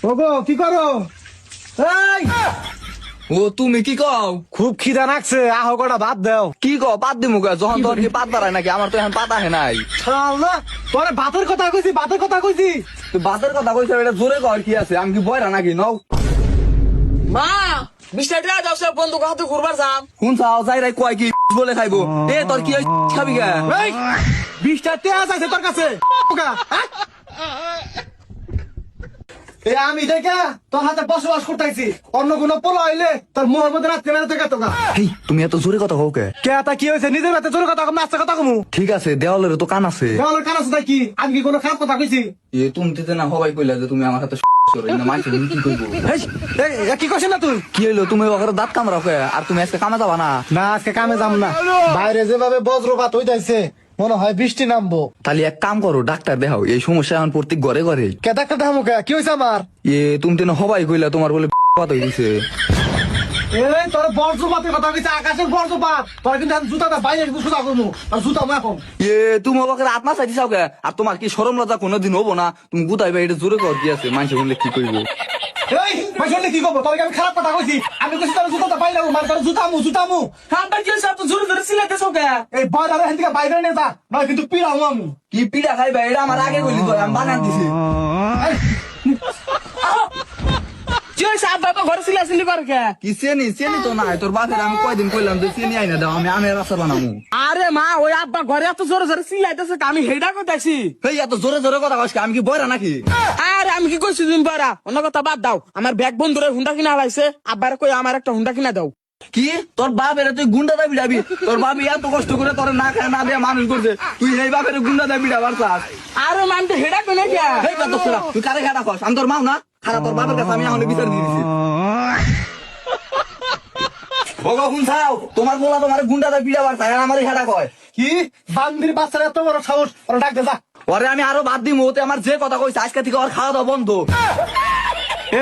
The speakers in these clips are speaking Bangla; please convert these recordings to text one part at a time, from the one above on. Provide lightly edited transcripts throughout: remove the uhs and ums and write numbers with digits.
ওগো কি করো? এই ও তুমি কি কও? খুব খিদা লাগছে, আহ কটা ভাত দাও। কি কও পাত দিমু কে? যখন তোর কি পাত বাড়ায় নাকি? আমার তো এখন পাতা হে নাই। শালা তোরে ভাতের কথা কইছি, ভাতের কথা কইছি। তুই বাতের কথা কইছ, এটা জোরে কর কি আছে? আমি কি বয়রা নাকি? নও মা 20 টাকা দাও, সব বন্ধু হাতে ঘুরবার যাম। কোন চাও যাই রাই কয় কি বলে খাইবো? এ তোর কি খাবি কে? এই 20টা তেজ আছে তোর কাছে? ওগা, হ্যাঁ? আমি দেখা তোর হাতে বসবাস করতেছি, অন্য কোন পোলা হইলে তোর মুহের মধ্যে রাখতে না দেখা তোকা। এই তুমি এত জোরে কথা কও কে? কে তা কি হয়েছে? নিজের হাতে জোরে কথা কম, নাচতে কথা কমু। ঠিক আছে, দেওয়ালের তো কান আছে। দেওয়ালের কান আছে কি? আমি কি কোনো খারাপ কথা কইছি? এ তুমি দিতে না হবাই কইলা যে তুমি আমার হাতে মাইছে কি কইবো? এই, কি করছিস না তুই? কি হইলো? তুমি ওখানে দাঁত কামড়াও কে? আর তুমি আজকে কামে যাবা না? না আজকে কামে যাম না, বাইরে যেভাবে বজ্রপাত হইতাছে মনে হয় বৃষ্টি নামবো। তাহলে এক কাম করো, ডাক্তার দেখাও। এই সমস্যা এখন প্রত্যেক ঘরে ঘরে। কে ডাক্তার দেখামু কে? কি হয়েছে আমার? তুমি তো হবাই কইলা তোমার বলে কথা হইছে। এই তোর বজ্রপাতের কথা কইছে, আকাশের বজ্রপাত। তোর কিন্তু আমি জুতাটা বাইরে কিন্তু সুতা করবো, আর জুতা মা এখন। তুমি ওকে আত্মা চাইছিস কে? আর তোমার কি শরম লজ্জা কোনোদিন হবো না? তুমি গুতাইবে, এটা জোরে কর কি আছে? মানুষ বললে কি কইবো? এই মাইশলে কি করবো? তোর আমি খারাপ কথা কইছি? আমি কইছি তোর জুতাটা বাইরে রাখবো, মানে তোর জুতামু। হাতটা কি সব তো জোরে জোরে সিলাইতেছ কে? এই বাজারে হেন থেকে বাইরে নিয়ে যা, নয় কিন্তু পিড়াও আমি। কি পিড়া খাইবে? এটা আমার আগে কইলি তো, আমি বানান দিছি। কি হইছে? আব্বা তো ঘরে সিলাইছিলি করে কে? কি চেনি তো না, তোর বাপের আমি কয়দিন কইলাম যে চেনি আইনা দাও, আমি আমের আচার বানামু। আরে মা, ওই আব্বা ঘরে এত জোরে জোরে সিলাইতেছে, আমি হেডা কইতাছি। এই এত জোরে জোরে কথা কইছ, আমি কি বয়রা নাকি? আরে আমি কি কইছি তুমি পারা? অন্য কথা বাদ দাও, আমার ব্যাগ বন্ধুরে হুন্ডা কিনা লাইছে, আব্বারে কই আমার একটা হুন্ডা কিনা দাও। কি তোর বাপ এরা তুই গুন্ডা দাবি যাবি? তোর বাপ এত কষ্ট করে তোর না খায় না দিয়ে মানুষ করছে, তুই এই বাপের গুন্ডা দাবি যাবার চাস? আরে মান তো হেডা কই না কে? এই কত তোরা তুই কারে খাটা কস? আমি তোর মাও না? খারাপ তোর বাপের কাছে আমি এখন বিচার দিয়ে দিছি। ওগো শুনছাও, তোমার বলা তোমার গুন্ডা দাবি যাবার চাই, আর আমার হেডা কয় কি বান্দির বাচ্চার এত বড় সাহস? ওরা ডাক দে যা। ওরে আমি আরো বাদ দিমু, ওতে আমার যে কথা কইছে আজকে থেকে ওর খাওয়া দাওয়া বন্ধ।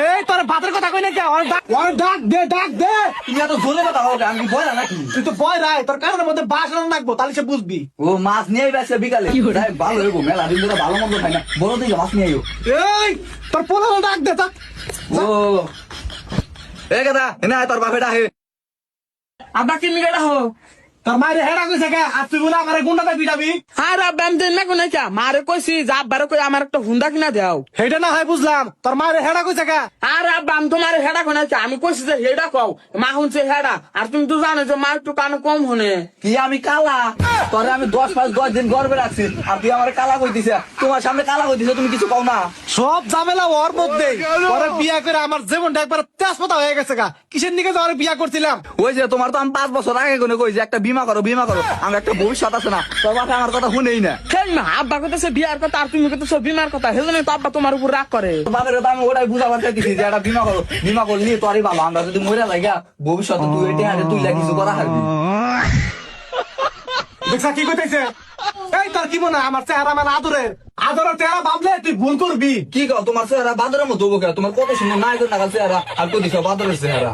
এই তোর ভাতের কথা কই না কে? ওর ডাক দে, ডাক দে। তুমি এত জোরে কথা কও কে? আমি কি বয়রা নাকি? তুই তো বয় রায়, তোর কানের মধ্যে বাসন রাখবো, তাহলে সে বুঝবি। ও মাছ নিয়ে আসছে বিকালে, তাই ভালো হইব, মেলা দিন ধরে ভালো মন্দ খাই না, বড় দিকে মাছ নিয়ে আইও। এই তোর পোলানো ডাক দে যা। ও এ কথা এনে আয়, তোর বাপে ডাকে। আব্বা কি মিগেডা হো? তোর মায়ের হেডা কইছে কে? আর তুই বলে আমার গুন্ডাটা পিটাবি? আরে আব্বা আমি দেন না কোন কে? মারে কইছি যে আব্বারে কই আমার একটা হুন্ডা কিনা দাও। হেডা না হয় বুঝলাম, তোর মায়ের হেডা কইছে কে? আরে আব্বা আমি তোমার হেডা কোন কে? আমি কইছি যে হেডা কও, মা হুনছে হেডা, আর তুমি তো জানো যে মা একটু কানে কম হনে। কি আমি কালা? তোরে আমি 10 দিন গর্বে রাখছি, আর তুই আমার কালা কই দিছে? তোমার সামনে কালা কই দিছে, তুমি কিছু কও না? সব ঝামেলা ওর মধ্যে। ওরে বিয়া করে আমার জীবনটা একবার তেজপাতা হয়ে গেছে গা। কিসের নিকে ওরে বিয়া করছিলাম? ওই যে তোমার তো আমি 5 বছর আগে কোনে কই যে একটা বিমা করো, আমার একটা ভবিষ্যৎ আছে না? তোর বাপে আমার কথা শুনেই না। সেই না আব্বা কইতেছে বিয়ার কথা, আর তুমি কইতেছো বিমার কথা, সেজন্য তো আব্বা তোমার উপর রাগ করে। তোর বাপের তো আমি ওটাই বুঝাবার চাইতেছি যে একটা বিমা করলি তোরই ভালো, আমরা যদি মরে যাই গা ভবিষ্যতে তুই এটি হাতে তুই কিছু করা হারবি। দেখছা কি কইতেছে? এই তোর কি মনে হয় আমার চেহারা মানে আদরের চেহারা ভাবলে তুই ভুল করবি? কি কও, তোমার চেহারা বাদরের মতো হবো কে? তোমার কত সুন্দর নায়কের নাগাল চেহারা, আর কই দিছো বাদরের চেহারা।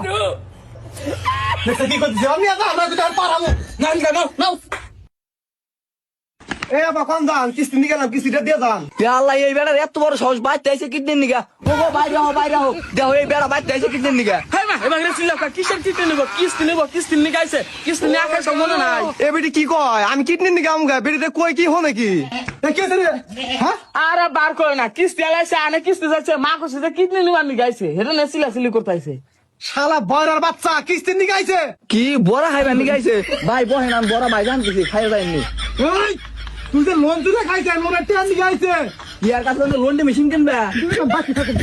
দেখছা কি কইতেছে? আমি আজ আমরা যদি আর পারামু না না না, এই আবার কোন দান কিস্তি নিয়ে গেলাম, কিস্তিটা দিয়ে দান। আল্লাহ, এই বেড়ার এত বড় সাহস, বাইতে আইছে কিদিন নিগা? ও গো বাইরে হো দেখো, এই বেড়া বাইতে আইছে কিদিন নিগা? হ্যাঁ মা এবার ছিল কিসের কিস্তি নিব, কিস্তি নিয়ে গাইছে, কিস্তি নিয়ে আকাশ মনে নাই। এ বেটি কি কয়? আমি কিডনি নিয়ে গাম গা, বেটিতে কই কি হনে কি? এ কি হইছে রে? হ্যাঁ আরে বার করে না, কিস্তি আলাইছে আনে কিস্তি যাচ্ছে, মা কইছে যে কিডনি নিবার নিয়ে গাইছে, হেটা না সিলাসিলি করতেছে। শালা বয়রার বাচ্চা কিস্তি নিয়ে গাইছে। কি বড়া খাইবা নিগাইছে? ভাই বহেন আমি বড়া ভাই জানতেছি, খাইয়া যায়নি। এই তুই যে লোন তুলে খাইছে, লোনের টেন নিয়ে গাইছে। ইয়ার কাছে লোনটি মেশিন কিনবা? বাকি থাকে